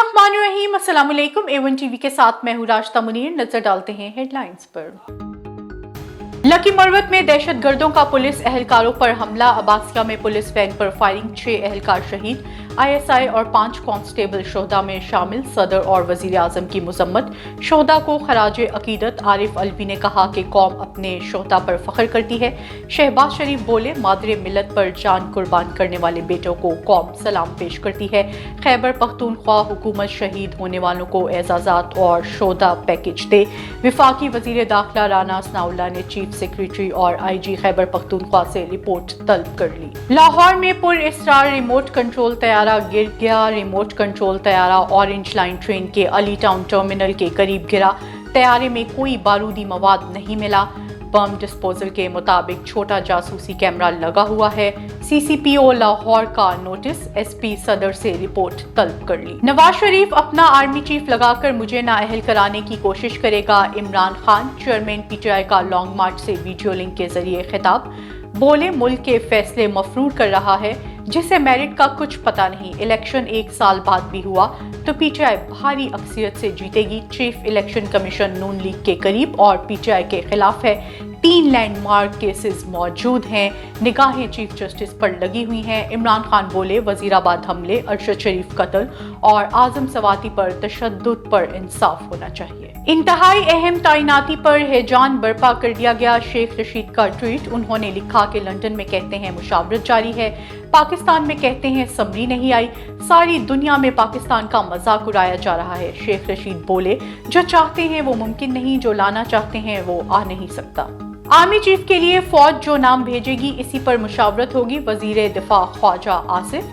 बिस्मिल्लाहिर्रहमानिर्रहीम, अस्सलाम वालेकुम। A1 टीवी के साथ मैं हूँ राशिदा मुनीर। नजर डालते हैं हेडलाइंस पर। लकी मरवत में दहशतगर्दों का पुलिस एहलकारों पर हमला, अब्बासिया में पुलिस वैन पर फायरिंग, 6 एहलकार शहीद। ISI और 5 कांस्टेबल शोहदा में शामिल, सदर और वजीर आजम की मुजम्मत। शोहदा को खराज अकीदत, आरिफ अलवी ने कहा कि कौम अपने शोहदा पर फख्र करती है। शहबाज शरीफ बोले, मादरे मिलत पर जान कुर्बान करने वाले बेटों को कौम सलाम पेश करती है। खैबर पख्तूनख्वा हुकूमत शहीद होने वालों को एजाजात और शोहदा पैकेज दे। वफाकी वजीर दाखिला राना सनाउल्लाह ने चीफ सेक्रेटरी और IG खैबर पख्तूनख्वा से रिपोर्ट तलब कर ली। लाहौर में पुर इसरार रिमोट कंट्रोल तैयारा गिर गया। रिमोट कंट्रोल तैयारा ऑरेंज लाइन ट्रेन के अली टाउन टर्मिनल के करीब गिरा। तैयारे में कोई बारूदी मवाद नहीं मिला। बम डिस्पोजल के मुताबिक छोटा जासूसी कैमरा लगा हुआ है। CCPO लाहौर का नोटिस, SP सदर से रिपोर्ट तलब कर ली। नवाज शरीफ अपना आर्मी चीफ लगाकर मुझे नाअहल कराने की कोशिश करेगा। इमरान खान, चेयरमैन PTI का लॉन्ग मार्च से वीडियो लिंक के जरिए खिताब। बोले, मुल्क के फैसले मफरूर कर रहा है जिसे मेरिट का कुछ पता नहीं। इलेक्शन 1 साल बाद भी हुआ तो PTI भारी अक्सरियत से जीतेगी। चीफ इलेक्शन कमीशन नून लीग के करीब और PTI के खिलाफ है। 3 लैंडमार्क केसेस मौजूद हैं। निगाहें चीफ जस्टिस पर लगी हुई हैं। इमरान खान बोले, वजीराबाद हमले, अरशद शरीफ कत्ल और आजम सवाती पर तशद्दुद पर इंसाफ होना चाहिए। इंतहाई अहम तैनाती पर हैजान बर्पा कर दिया गया। शेख रशीद का ट्वीट, उन्होंने लिखा कि लंदन में कहते हैं मुशावरत जारी है, पाकिस्तान में कहते हैं समरी नहीं आई, सारी दुनिया में पाकिस्तान का मजाक उड़ाया जा रहा है। शेख रशीद बोले, जो चाहते हैं वो मुमकिन नहीं, जो लाना चाहते हैं वो आ नहीं सकता। आर्मी चीफ के लिए फौज जो नाम भेजेगी इसी पर मुशावरत होगी। वजीर दिफा ख्वाजा आसिफ,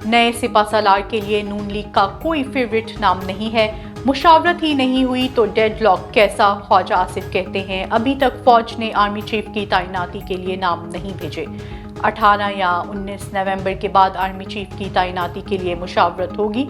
नए सिपा सालार के लिए नून लीग का कोई फेवरेट नाम नहीं है। मुशावरत ही नहीं हुई तो डेडलॉक कैसा, ख्वाजा आसिफ कहते हैं अभी तक फौज ने आर्मी चीफ की तैनाती के लिए नाम नहीं भेजे। 18 या 19 नवंबर के बाद आर्मी चीफ की तैनाती के लिए मुशावरत होगी।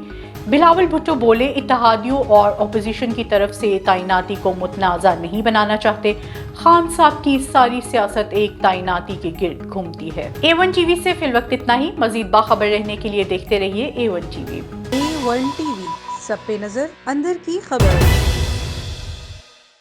बिलावल भुट्टो बोले, इत्तेहादियों और अपोजिशन की तरफ से तैनाती को मुतनाज़ा नहीं बनाना चाहते। खान साहब की सारी सियासत एक तैनाती के गिर्द घूमती है। A1 टीवी से फिलवक्त इतना ही। मजीद बाखबर रहने के लिए देखते रहिए A1 टीवी। A1 टीवी, सब पे नजर, अंदर की खबर।